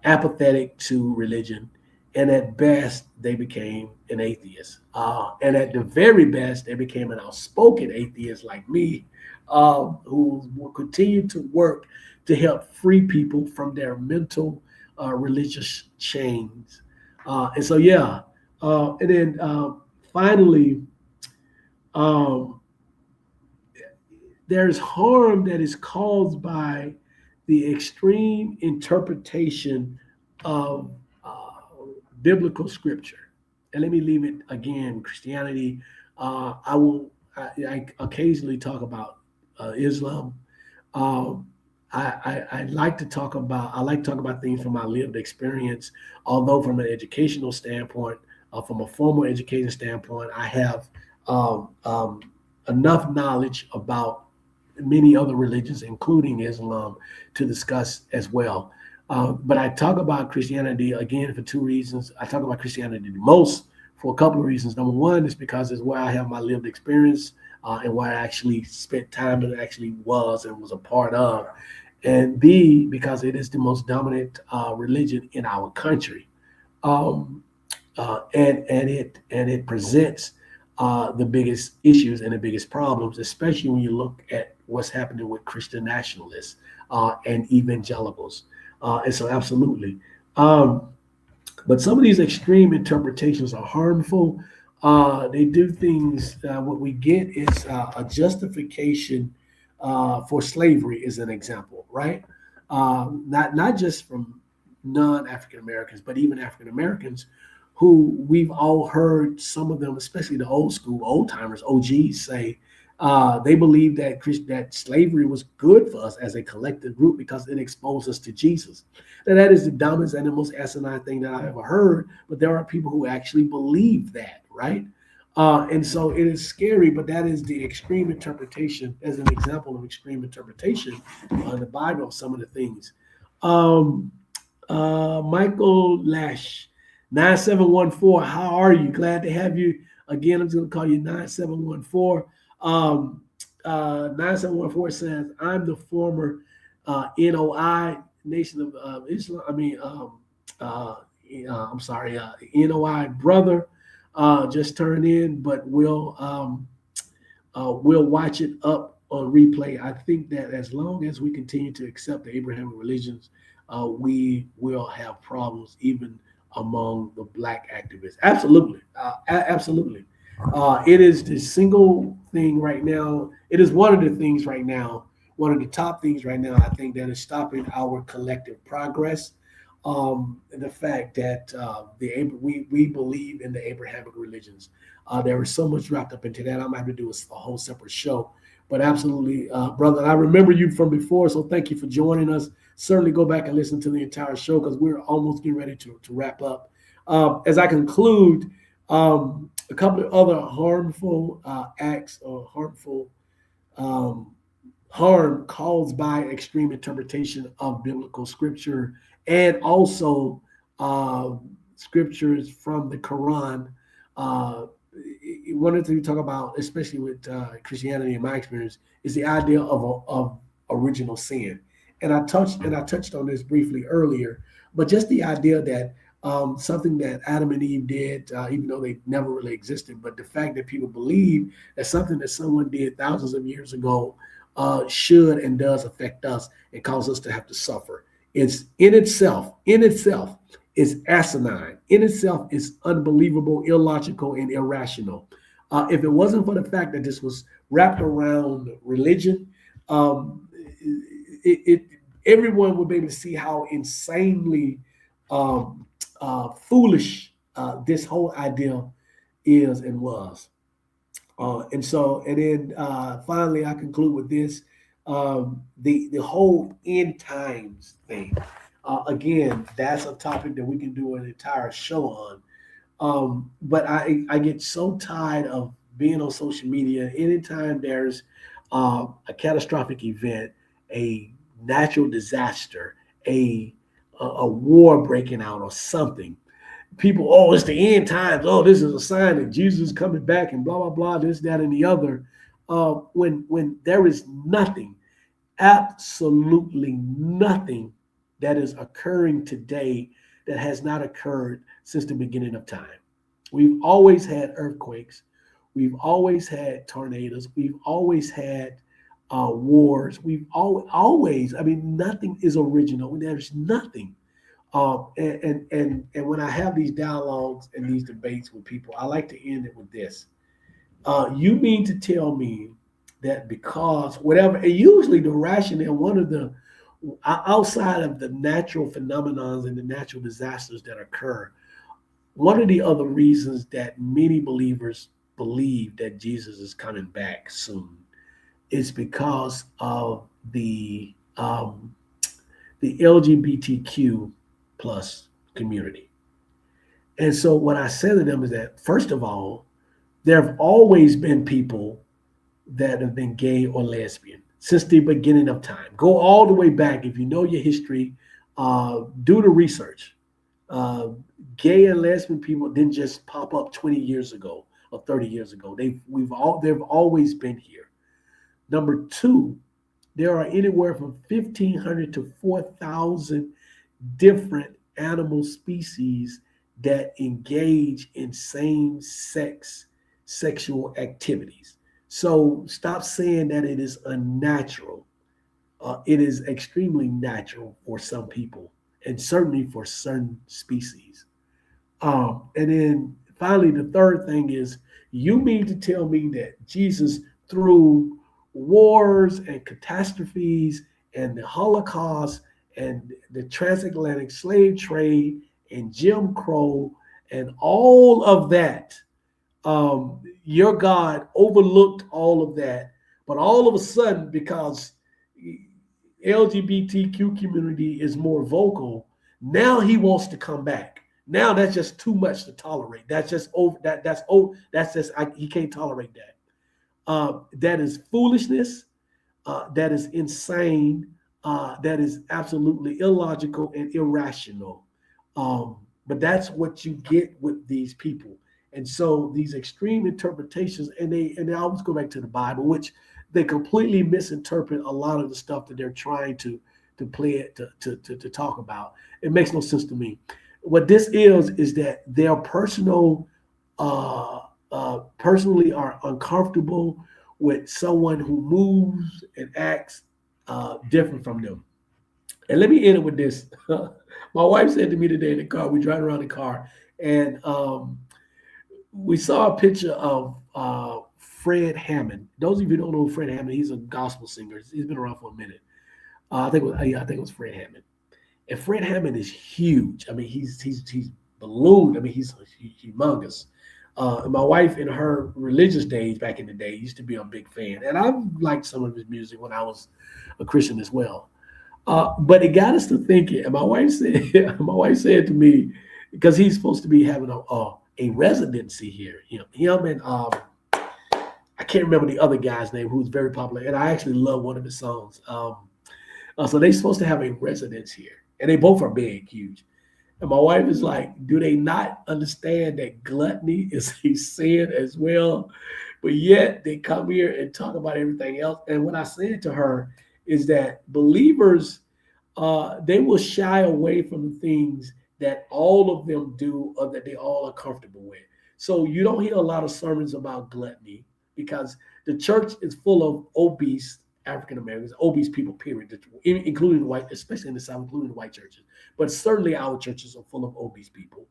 [SPEAKER 1] apathetic to religion. And at best, they became an atheist. And at the very best, they became an outspoken atheist like me, who will continue to work to help free people from their mental religious chains. And so, yeah. And then finally, um, there's harm that is caused by the extreme interpretation of biblical scripture. And let me leave it again, Christianity. I occasionally talk about Islam. Um, I like to talk about things from my lived experience. Although from an educational standpoint, from a formal education standpoint, I have enough knowledge about many other religions, including Islam, to discuss as well. But I talk about Christianity again for two reasons. I talk about Christianity the most for a couple of reasons. Number one is because it's where I have my lived experience, and where I actually spent time and actually was a part of. And B, because it is the most dominant religion in our country. Um, and it presents the biggest issues and the biggest problems, especially when you look at what's happening with Christian nationalists and evangelicals. And so, absolutely. Um, but some of these extreme interpretations are harmful. They do things. What we get is a justification for slavery, is an example, right? Not just from non-African Americans, but even African Americans who we've all heard some of them, especially the old school, old timers, OGs say they believe that that slavery was good for us as a collective group because it exposed us to Jesus. Now, that is the dumbest and the most asinine thing that I've ever heard, but there are people who actually believe that, right? And so it is scary, but that is the extreme interpretation, as an example of extreme interpretation in the Bible of some of the things. Um, Michael Lash, 9714, how are you? Glad to have you again. I'm just going to call you 9714. 9714 says, I'm the former NOI, Nation of Islam, I'm sorry, NOI brother, just turned in, but we'll watch it up on replay. I think that as long as we continue to accept the Abrahamic religions, we will have problems even among the Black activists. Absolutely, absolutely. It is the single thing right now. It is one of the things right now, one of the top things right now, I think, that is stopping our collective progress. The fact that we believe in the Abrahamic religions. There is so much wrapped up into that. I'm going to do a whole separate show. But absolutely, brother, I remember you from before, so thank you for joining us. Certainly go back and listen to the entire show because we're almost getting ready to wrap up. As I conclude, a couple of other harmful acts or harmful harm caused by extreme interpretation of biblical scripture and also scriptures from the Quran. One of the things we talk about, especially with Christianity in my experience, is the idea of original sin. And I touched on this briefly earlier, but just the idea that something that Adam and Eve did, even though they never really existed, but the fact that people believe that something that someone did thousands of years ago should and does affect us and cause us to have to suffer. It's in itself is asinine. In itself is unbelievable, illogical, and irrational. If it wasn't for the fact that this was wrapped around religion, everyone would be able to see how insanely foolish this whole idea is and was. And then finally, I conclude with this: the whole end times thing. Again, that's a topic that we can do an entire show on. But I get so tired of being on social media. Anytime there's a catastrophic event, a natural disaster, a war breaking out or something, people, oh, it's the end times. Oh, this is a sign that Jesus is coming back and blah, blah, blah, this, that, and the other. When there is nothing, absolutely nothing that is occurring today that has not occurred since the beginning of time. We've always had earthquakes. We've always had tornadoes. We've always had wars. We've always, nothing is original. There's nothing. And when I have these dialogues and these debates with people, I like to end it with this. You mean to tell me that because whatever, and usually the rationale, one of the, outside of the natural phenomena and the natural disasters that occur, one of the other reasons that many believers believe that Jesus is coming back soon is because of the LGBTQ plus community. And so what I say to them is that, first of all, there have always been people that have been gay or lesbian since the beginning of time. Go all the way back. If you know your history, do the research. Gay and lesbian people didn't just pop up 20 years ago or 30 years ago. They've always been here. Number two, there are anywhere from 1,500 to 4,000 different animal species that engage in same-sex sexual activities. So stop saying that it is unnatural. It is extremely natural for some people, and certainly for certain species. And then finally, the third thing is, you mean to tell me that Jesus, through wars and catastrophes and the Holocaust and the transatlantic slave trade and Jim Crow and all of that. Your God overlooked all of that, but all of a sudden, because LGBTQ community is more vocal, now he wants to come back. Now that's just too much to tolerate. That's just over. That's just he can't tolerate that. That is foolishness. That is insane. That is absolutely illogical and irrational. But that's what you get with these people. And so these extreme interpretations, and they always go back to the Bible, which they completely misinterpret a lot of the stuff that they're trying to play it to talk about. It makes no sense to me. What this is that their personally are uncomfortable with someone who moves and acts different from them. And let me end it with this. My wife said to me today in the car, we driving around the car, and we saw a picture of Fred Hammond. Those of you who don't know Fred Hammond, he's a gospel singer. He's been around for a minute. I think it was Fred Hammond. And Fred Hammond is huge. I mean, he's ballooned. I mean, he's humongous. And my wife, in her religious days back in the day, used to be a big fan, and I liked some of his music when I was a Christian as well. But it got us to thinking. And my wife said, my wife said to me, because he's supposed to be having a residency here. Him and I can't remember the other guy's name who's very popular, and I actually love one of his songs. So they're supposed to have a residence here, and they both are big, huge. And my wife is like, do they not understand that gluttony is a sin as well? But yet they come here and talk about everything else. And what I said to her is that believers, they will shy away from the things that all of them do or that they all are comfortable with. So you don't hear a lot of sermons about gluttony because the church is full of obese African Americans, obese people, period, including the white, especially in the South, including the white churches. But certainly our churches are full of obese people.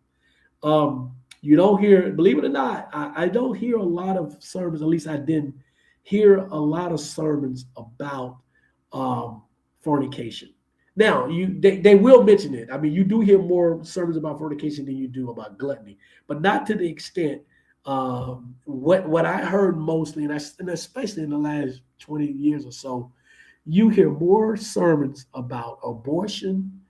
[SPEAKER 1] You don't hear, believe it or not, I don't hear a lot of sermons, at least I didn't hear a lot of sermons about fornication. Now, they will mention it. I mean, you do hear more sermons about fornication than you do about gluttony, but not to the extent what I heard mostly, and especially in the last 20 years or so, you hear more sermons about abortion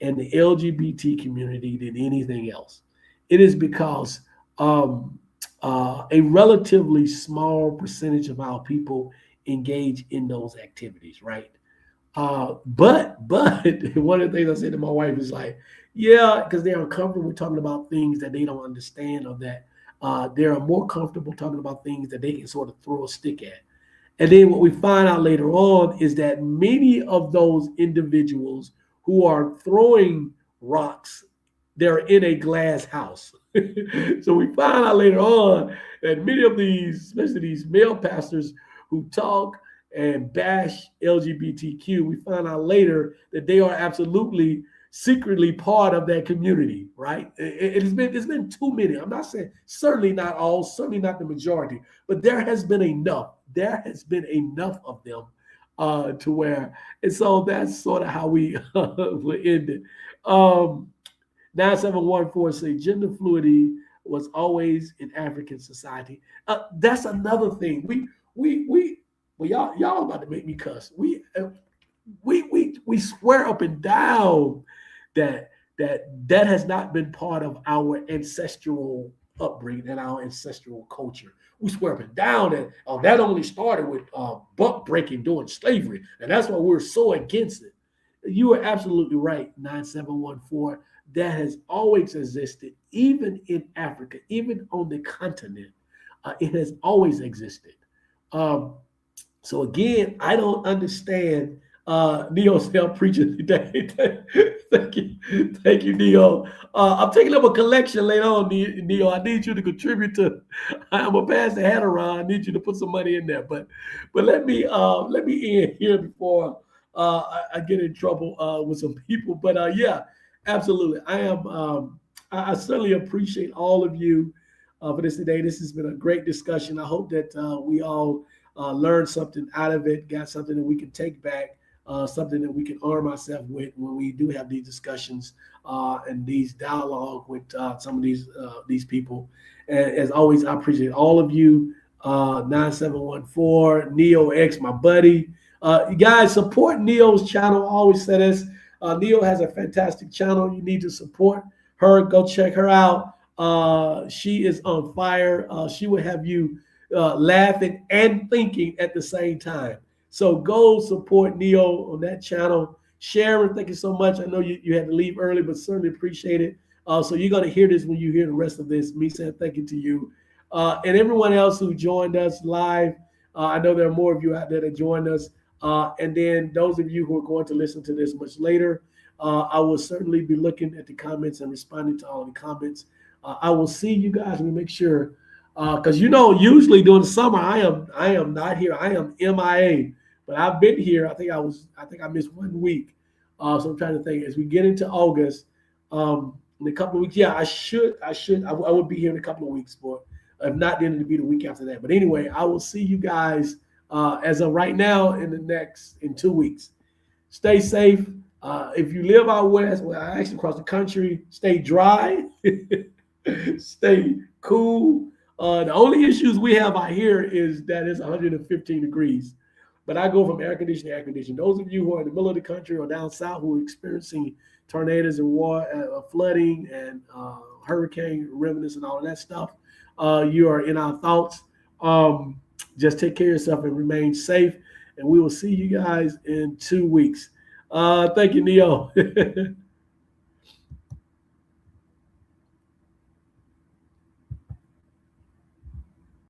[SPEAKER 1] and the LGBT community than anything else. It is because a relatively small percentage of our people engage in those activities, right? But one of the things I said to my wife is like, yeah, because they're uncomfortable talking about things that they don't understand, or that they are more comfortable talking about things that they can sort of throw a stick at. And then what we find out later on is that many of those individuals who are throwing rocks, they're in a glass house. So we find out later on that many of these, especially these male pastors who talk and bash LGBTQ, we find out later that they are absolutely secretly part of that community, right? It's been too many. I'm not saying, certainly not all, certainly not the majority, but there has been enough. There has been enough of them to where, and so that's sort of how we will end it. 9714 say gender fluidity was always in African society. That's another thing. Well, y'all about to make me cuss. We swear up and down that has not been part of our ancestral upbringing and our ancestral culture. We swear up and down that that only started with buck breaking during slavery, and that's why we're so against it. You are absolutely right, 9714. That has always existed, even in Africa, even on the continent. It has always existed. So again, I don't understand Neo's help preaching today. Thank you, Neo. I'm taking up a collection later on, Neo. I need you to contribute to. I'm gonna pass the hat around. I need you to put some money in there. But let me end here before I get in trouble with some people. But yeah, absolutely. I certainly appreciate all of you for this today. This has been a great discussion. I hope that we all learned something out of it, got something that we can take back something that we can arm ourselves with when we do have these discussions and these dialogue with some of these people. And as always, I appreciate all of you. 9714 Neo X, my buddy. You guys support Neo's channel. I always say this. Neo has a fantastic channel. You need to support her. Go check her out. She is on fire. She will have you laughing and thinking at the same time. So go support Neo on that channel. Sharon, thank you so much. I know you had to leave early, but certainly appreciate it. So you're going to hear this when you hear the rest of this. Me saying thank you to you. And everyone else who joined us live. I know there are more of you out there that joined us. And then those of you who are going to listen to this much later, I will certainly be looking at the comments and responding to all the comments. I will see you guys and make sure, because usually during the summer I am not here. I am MIA, but I've been here. I think I missed 1 week. So I'm trying to think as we get into August, in a couple of weeks. Yeah, I would be here in a couple of weeks, but if not, then it'll be the week after that. But anyway, I will see you guys as of right now in 2 weeks. Stay safe. If you live out west, well, I actually across the country, stay dry, stay cool. The only issues we have out here is that it's 115 degrees. But I go from air conditioning to air conditioning. Those of you who are in the middle of the country or down south who are experiencing tornadoes and flooding and hurricane remnants and all of that stuff, you are in our thoughts. Just take care of yourself and remain safe. And we will see you guys in 2 weeks. Thank you, Neo.